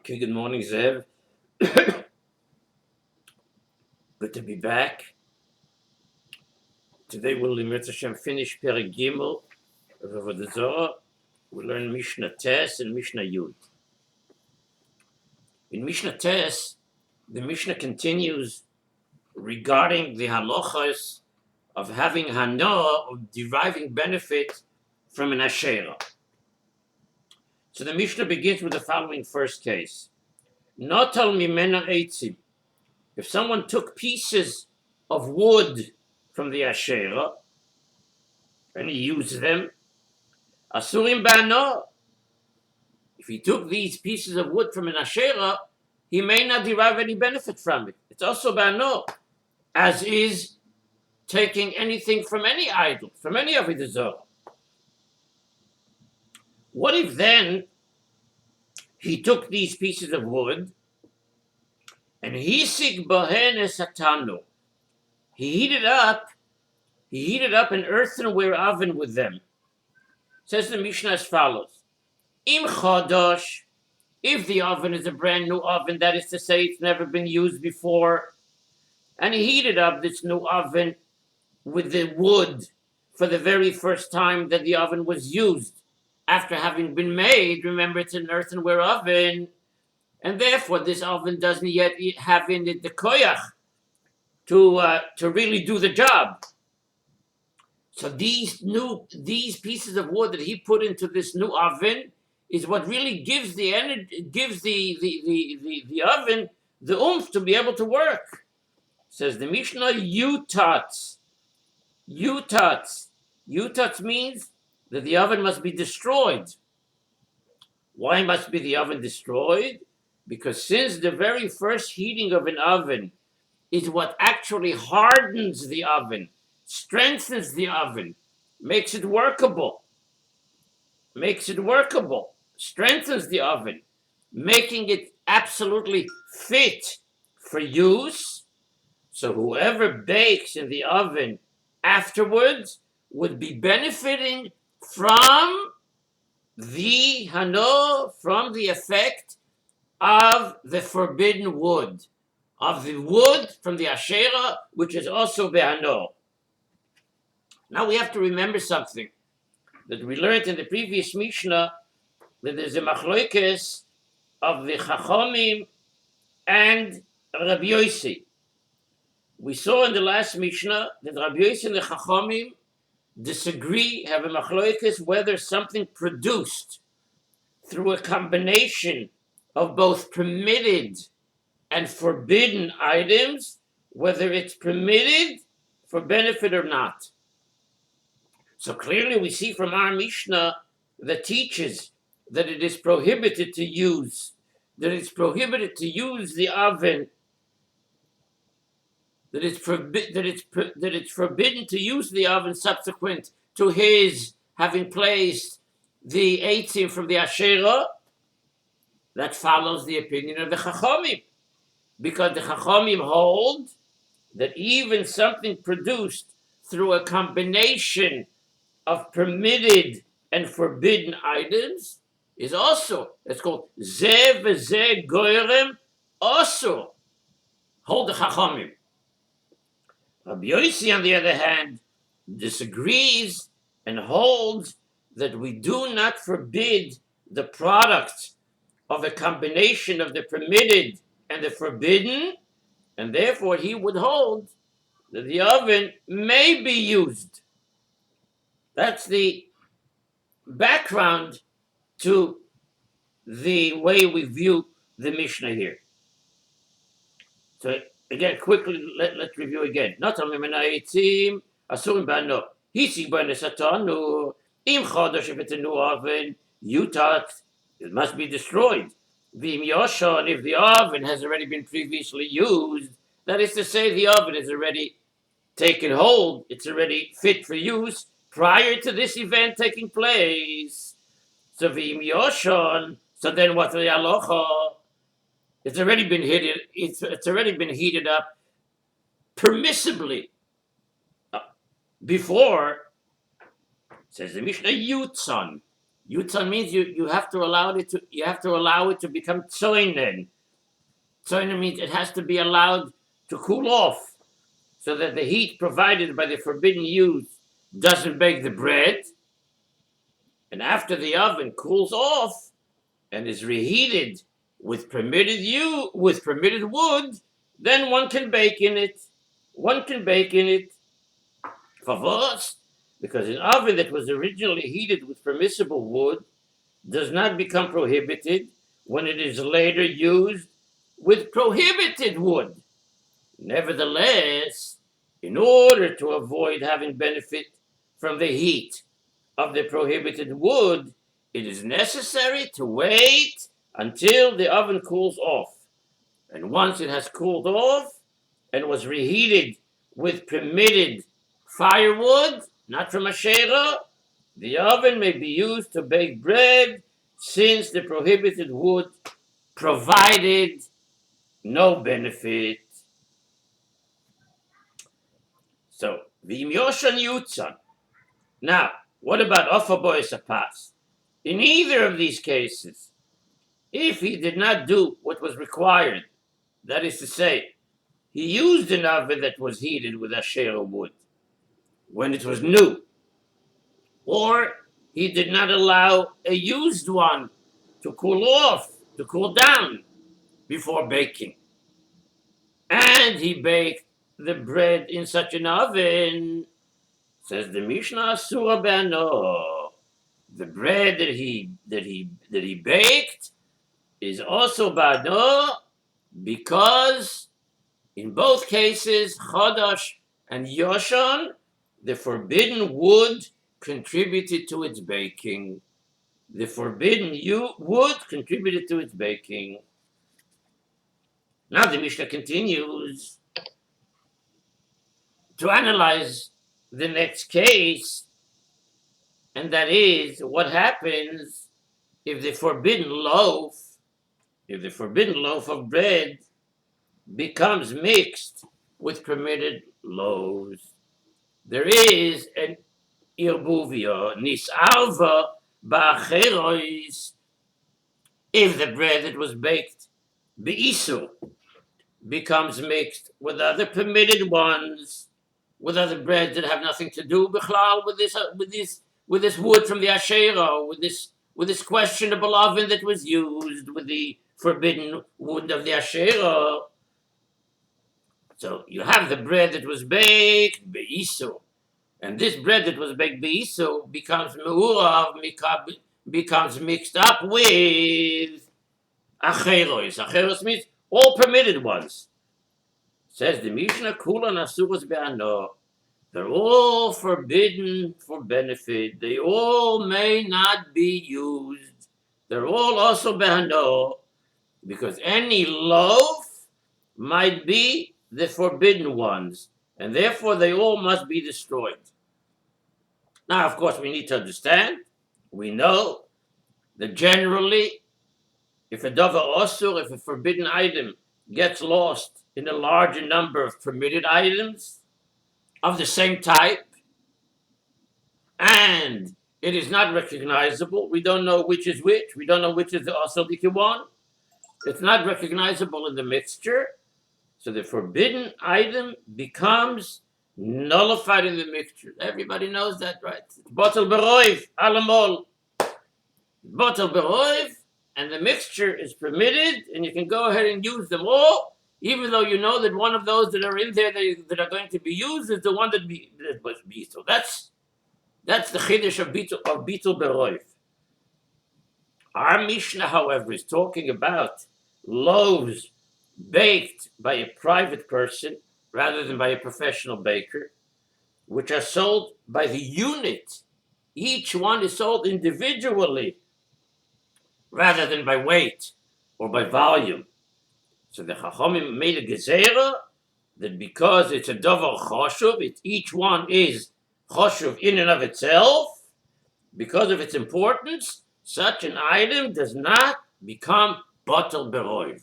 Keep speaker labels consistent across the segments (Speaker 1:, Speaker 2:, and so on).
Speaker 1: Okay, good morning, Zev. Good to be back. Today we'll, Limit Hashem, finish Perek Gimel of Avodah Zarah. We'll learn Mishnah Tes and Mishnah Yud. In Mishnah Tes, the Mishnah continues regarding the halachas of having hana, of deriving benefit from an asherah. So the Mishnah begins with the following first case. Notal mimena eitzim. If someone took pieces of wood from the Asherah and he used them, Asurim Bano, if he took these pieces of wood from an Asherah, he may not derive any benefit from it. It's also Bano, as is taking anything from any idol, from any Avodah Zarah. What if then he took these pieces of wood and hisig bahen esatanu? He heated up an earthenware oven with them. Says the Mishnah as follows. Im chodosh, if the oven is a brand new oven, that is to say it's never been used before, and he heated up this new oven with the wood for the very first time that the oven was used, after having been made, remember it's an earthenware oven, and therefore this oven doesn't yet have in it the koyach to really do the job. So these pieces of wood that he put into this new oven is what really gives the energy, gives the oven the oomph to be able to work. Says the Mishnah, yutats. Yutats. Yutats means that the oven must be destroyed. Why must be the oven destroyed? Because since the very first heating of an oven is what actually hardens the oven, strengthens the oven, makes it workable, strengthens the oven, making it absolutely fit for use. So whoever bakes in the oven afterwards would be benefiting from the hano, from the effect of the forbidden wood, of the wood from the Asherah, which is also behano. Now we have to remember something that we learned in the previous Mishnah, that there's a machloikes of the Chachamim and Rabbi Yossi. We saw in the last Mishnah that Rabbi Yossi and the Chachamim disagree, have a machloikes whether something produced through a combination of both permitted and forbidden items, whether it's permitted for benefit or not. So clearly we see from our Mishnah that teaches that it is prohibited to use, the oven, that it's forbidden to use the oven subsequent to his having placed the eitzim from the Asherah. That follows the opinion of the Chachamim, because the Chachamim hold that even something produced through a combination of permitted and forbidden items is also, it's called Zeh v'zeh goyrem also, hold the Chachamim. Rabbi Yossi, on the other hand, disagrees and holds that we do not forbid the product of a combination of the permitted and the forbidden, and therefore he would hold that the oven may be used. That's the background to the way we view the Mishnah here. So again, quickly, let's review again. Not only menaitzim, asurim bano, hisig bano satanu, im chodosh, if it's a new oven, yutat, it must be destroyed. V'im yoshon, if the oven has already been previously used, that is to say, the oven is already taken hold, it's already fit for use prior to this event taking place. So v'im yoshon, so then what's the halacha? It's already been heated. It's already been heated up permissibly before. Says the Mishnah Yutzon. Yutzan means you have to allow it to become tzoinen. Tzoinen means it has to be allowed to cool off, so that the heat provided by the forbidden use doesn't bake the bread. And after the oven cools off and is reheated with permitted wood, then one can bake in it. One can bake in it. Favos, because an oven that was originally heated with permissible wood does not become prohibited when it is later used with prohibited wood. Nevertheless, in order to avoid having benefit from the heat of the prohibited wood, it is necessary to wait until the oven cools off. And once it has cooled off and was reheated with permitted firewood, not from Asherah, the oven may be used to bake bread, since the prohibited wood provided no benefit. So, V'im Yoshan Yutzan. Now, what about Ofa Bois Apas? In either of these cases, if he did not do what was required, that is to say, he used an oven that was heated with Asherah wood when it was new, or he did not allow a used one to cool off, to cool down before baking, and he baked the bread in such an oven, says the Mishnah Asura Be'ano, the bread that he baked is also Ba'ano, because in both cases, Chodosh and Yoshon, the forbidden wood contributed to its baking. The forbidden wood contributed to its baking. Now the Mishnah continues to analyze the next case, and that is what happens if the forbidden loaf of bread becomes mixed with permitted loaves. There is an irbuvia, nisarva ba'acherois, if the bread that was baked be'isu becomes mixed with other permitted ones, with other breads that have nothing to do with this wood from the Asherah, with this questionable oven that was used with the forbidden wood of the Asherah. So you have the bread that was baked be'isu, and this bread that was baked be'isu becomes me'urav, becomes mixed up with acheros. Acheros means all permitted ones. Says the Mishnah, Kulan Asuras Be'ano. They're all forbidden for benefit. They all may not be used. They're all also Be'ano, because any loaf might be the forbidden ones, and therefore they all must be destroyed. Now, of course, we need to understand, we know that generally, if a davar osur, if a forbidden item gets lost in a larger number of permitted items of the same type, and it is not recognizable, we don't know which is which, we don't know which is the osur one, it's not recognizable in the mixture, so the forbidden item becomes nullified in the mixture. Everybody knows that, right? Botel beroiv, alamol. Botel beroiv, and the mixture is permitted, and you can go ahead and use them all, even though you know that one of those that are in there that are going to be used is the one that was bitul. That's the chiddush of bitul beroiv. Our Mishnah, however, is talking about loaves baked by a private person rather than by a professional baker, which are sold by the unit. Each one is sold individually rather than by weight or by volume. So the Chachamim made a gezerah that because it's a davar choshuv, each one is choshuv in and of itself, because of its importance, such an item does not become batel beroiv.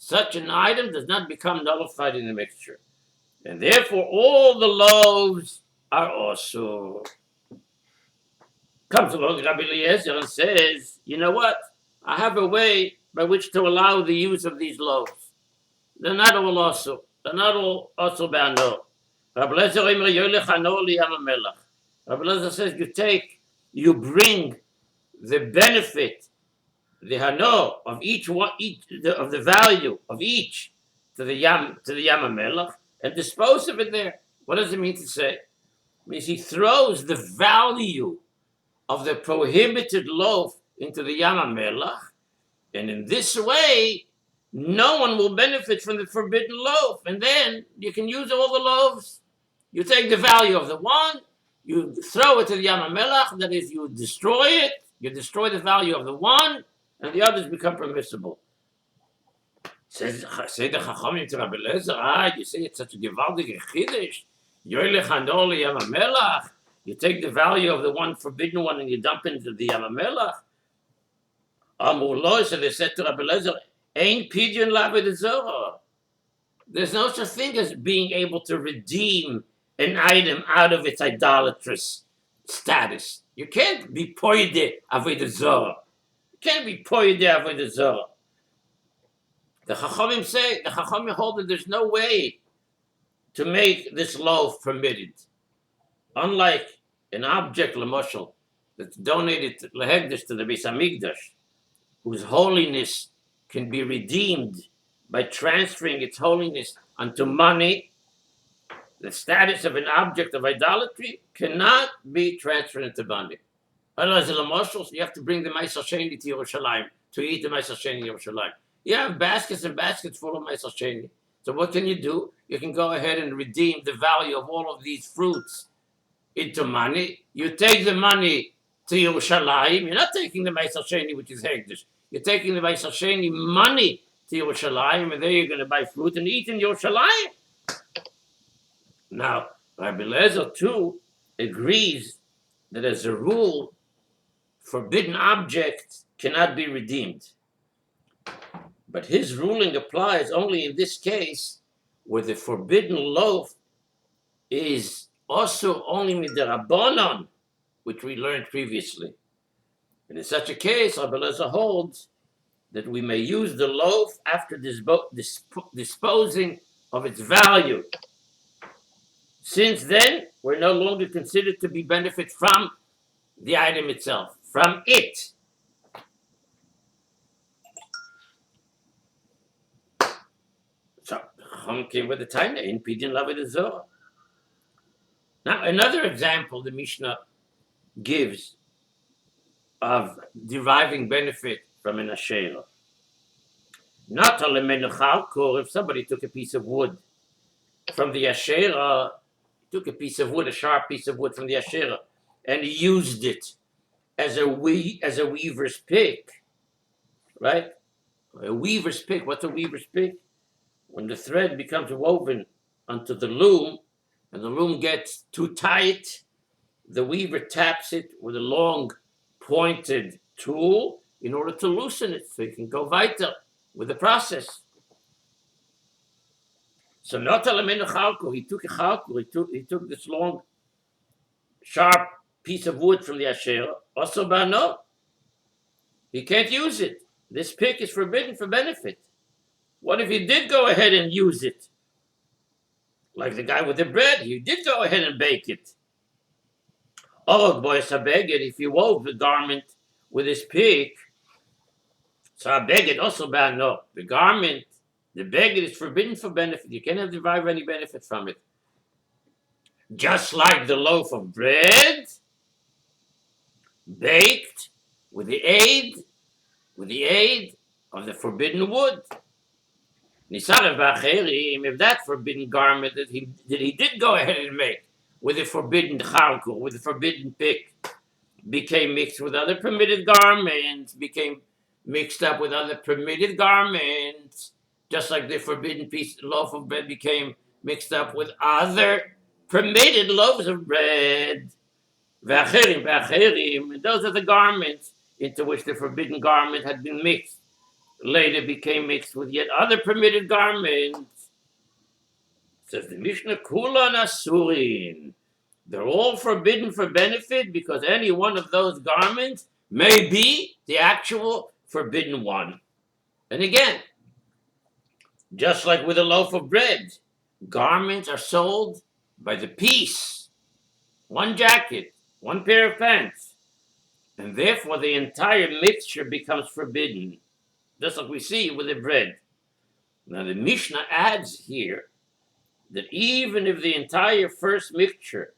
Speaker 1: Such an item does not become nullified in the mixture. And therefore all the loaves are also. Comes along Rabbi Eliezer and says, you know what? I have a way by which to allow the use of these loaves. They're not all also. They're not all also bano. Rabbi Eliezer says, you bring the benefit, the hano of each one, of the value of each to the Yam HaMelech, and dispose of it there. What does it mean to say? It means he throws the value of the prohibited loaf into the Yam HaMelech, and in this way, no one will benefit from the forbidden loaf. And then you can use all the loaves. You take the value of the one, you throw it to the Yam HaMelech, that is, you destroy it, you destroy the value of the one, and the others become permissible. Say the Chachamim to Rabbi Eliezer, you say it's such a gewaltige chiddush. Yoylech hanol Yam HaMelech. You take the value of the one forbidden one and you dump it into the Yam HaMelech. Amullah, so they said to Rabbi Eliezer, ain't pidyon l'Avodah Zarah. There's no such thing as being able to redeem an item out of its idolatrous status. You can't be poyde Avodah Zarah. You can't be poyde Avodah Zarah. The Chachamim hold that there's no way to make this loaf permitted. Unlike an object, l'moshel, that's donated lehegdish to the Beis Hamikdash, whose holiness can be redeemed by transferring its holiness unto money, the status of an object of idolatry cannot be transferred into money. Otherwise, you have to bring the Ma'aser Sheni to Yerushalayim to eat the Ma'aser Sheni in Yerushalayim. You have baskets and baskets full of Ma'aser Sheni. So what can you do? You can go ahead and redeem the value of all of these fruits into money. You take the money to Yerushalayim. You're not taking the Ma'aser Sheni, which is Hegdish. You're taking the Ma'aser Sheni money to Yerushalayim, and there you're going to buy fruit and eat in Yerushalayim. Now, Rabbi Eliezer too agrees that as a rule, forbidden objects cannot be redeemed. But his ruling applies only in this case where the forbidden loaf is also only midirabanan, which we learned previously. And in such a case, Rabbi Eliezer holds that we may use the loaf after disposing of its value. Since then, we're no longer considered to be benefit from the item itself, from it. So, Chum came with the time in Pidyon Avodah Zarah. Now, another example the Mishnah gives of deriving benefit from an Asherah. Not a lemenuchalkor, if somebody took a piece of wood from the Asherah, took a piece of wood, a sharp piece of wood from the Asherah, and he used it as a weaver's pick, right? A weaver's pick. What's a weaver's pick? When the thread becomes woven onto the loom, and the loom gets too tight, the weaver taps it with a long, pointed tool in order to loosen it, so he can go weiter with the process. So not alamenu chalko, he took a chalko, he took this long, sharp piece of wood from the Asherah. Also bano, he can't use it. This pick is forbidden for benefit. What if he did go ahead and use it? Like the guy with the bread, he did go ahead and bake it. Oh, boy, if he wove the garment with his pick, so abeged also bano. The garment, the beged is forbidden for benefit. You cannot derive any benefit from it. Just like the loaf of bread, baked with the aid of the forbidden wood. If that forbidden garment that he did go ahead and make with the forbidden chalkul, with the forbidden pick, became mixed with other permitted garments, became mixed up with other permitted garments, just like the forbidden loaf of bread became mixed up with other permitted loaves of bread. Those are the garments into which the forbidden garment had been mixed. Later became mixed with yet other permitted garments. Says the Mishnah, Kula Nasurin. They're all forbidden for benefit because any one of those garments may be the actual forbidden one. And again, just like with a loaf of bread, garments are sold by the piece, one jacket, one pair of pants, and therefore the entire mixture becomes forbidden, just like we see with the bread. Now the Mishnah adds here that even if the entire first mixture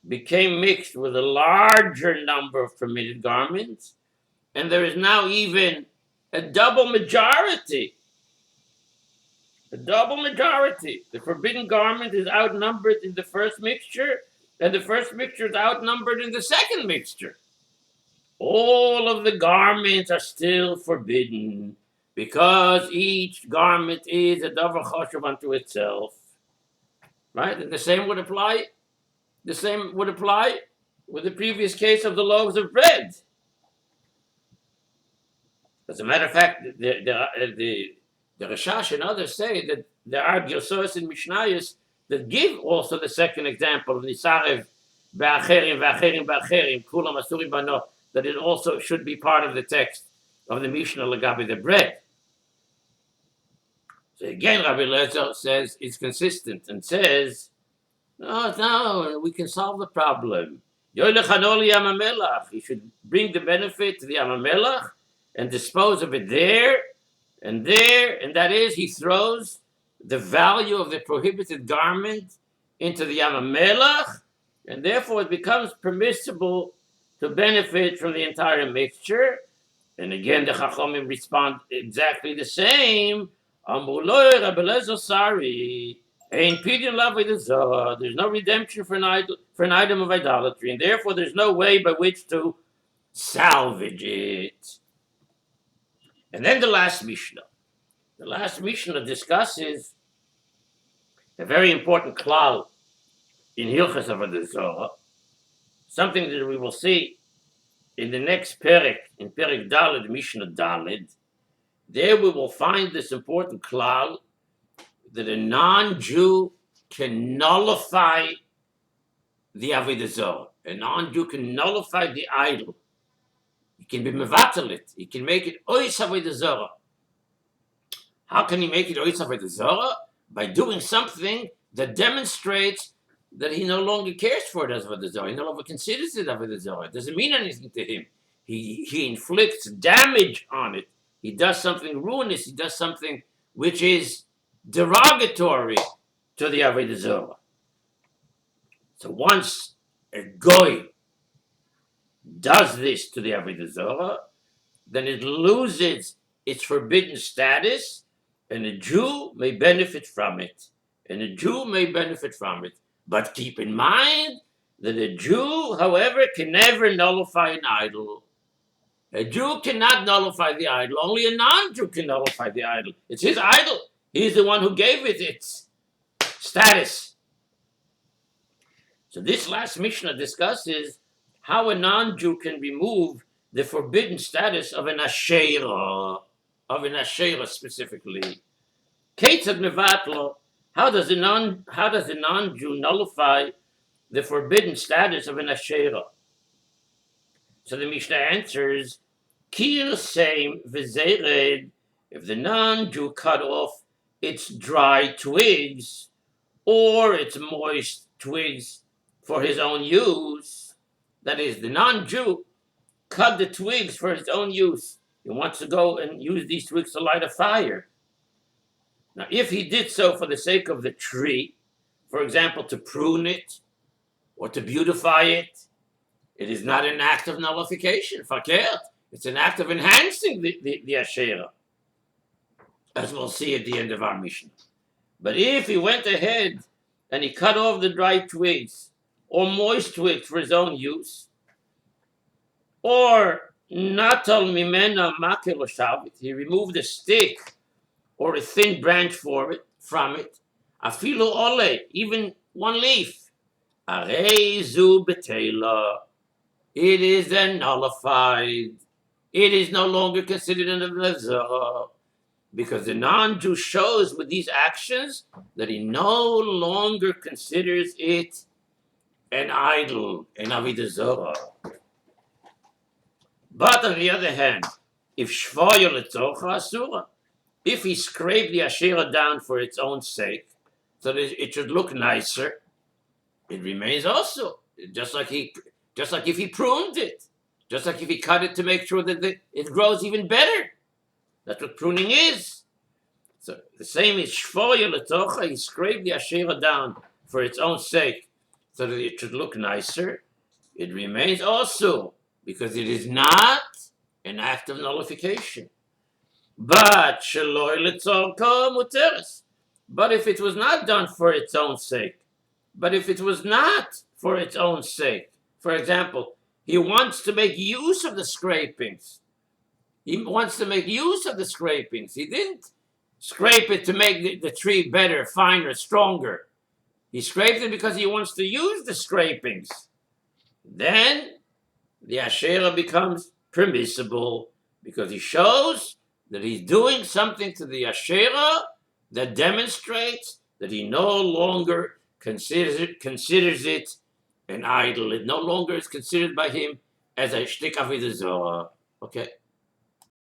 Speaker 1: became mixed with a larger number of permitted garments, and there is now even a double majority. The forbidden garment is outnumbered in the first mixture, and the first mixture is outnumbered in the second mixture. All of the garments are still forbidden because each garment is a davar chashuv unto itself. Right? And the same would apply with the previous case of the loaves of bread. As a matter of fact, the Rashash and others say that there are Gilsos and Mishnayos that give also the second example of Nisarev Ba'acherim Kulam Asuri Bano, that it also should be part of the text of the Mishnah Lagabi the bread. So again, Rabbi Lezer says it's consistent and says, no, we can solve the problem. He should bring the benefit to the Yamamelach and dispose of it there, and that is, he throws the value of the prohibited garment into the Yamamelach, and therefore it becomes permissible to benefit from the entire mixture. And again, the Chachomim respond exactly the same. There's no redemption for an item of idolatry, and therefore there's no way by which to salvage it. And then the last Mishnah. The last Mishnah discusses a very important klal in Hilchas Avodah Zarah, something that we will see in the next Perek, in Perek Daled, Mishnah Daled. There we will find this important klal that a non-Jew can nullify the Avodah Zarah. A non-Jew can nullify the idol. He can be mevatel it. He can make it ois Avodah Zarah. How can he make it ois Avodah Zarah? By doing something that demonstrates that he no longer cares for it as Avodah Zarah. He no longer considers it Avodah Zarah. It doesn't mean anything to him. He inflicts damage on it. He does something ruinous. He does something which is derogatory to the Avodah Zarah. So once a goy does this to the Avodah Zarah, then it loses its forbidden status, and a Jew may benefit from it. But keep in mind that a Jew, however, can never nullify an idol. A Jew cannot nullify the idol. Only a non-Jew can nullify the idol. It's his idol. He's the one who gave it its status. So this last Mishnah discusses how a non-Jew can remove the forbidden status of an Asherah, specifically. Ketzad mevatlo, how does a non-Jew nullify the forbidden status of an Asherah? So the Mishnah answers, Kir seim v'zered, if the non-Jew cut off its dry twigs or its moist twigs for his own use, that is, the non-Jew cut the twigs for his own use. He wants to go and use these twigs to light a fire. Now, if he did so for the sake of the tree, for example, to prune it or to beautify it, it is not an act of nullification, fakert. It's an act of enhancing the Asherah, as we'll see at the end of our Mishnah. But if he went ahead and he cut off the dry twigs or moist twigs for his own use, or natal mimena makel shavit, he removed a stick or a thin branch from it, afilu ole, even one leaf, arei zu betela, it is then nullified. It is no longer considered an Avodah Zarah, because the non-Jew shows with these actions that he no longer considers it an idol in Avodah Zarah. But on the other hand, if shvoyo letzorcha asura, if he scraped the Asherah down for its own sake, so that it should look nicer, it remains also. Just like if he pruned it, just like if he cut it to make sure that it grows even better. That's what pruning is. So the same is shvoyo letocha. He scraped the Asherah down for its own sake, so that it should look nicer. It remains also because it is not an act of nullification. But sheloi letzorka muteres. But if it was not done for its own sake, but if it was not for its own sake, for example, he wants to make use of the scrapings. He wants to make use of the scrapings. He didn't scrape it to make the tree better, finer, stronger. He scraped it because he wants to use the scrapings. Then the Asherah becomes permissible because he shows that he's doing something to the Asherah that demonstrates that he no longer considers it an idol. It no longer is considered by him as a shtik Avodah Zarah. Okay.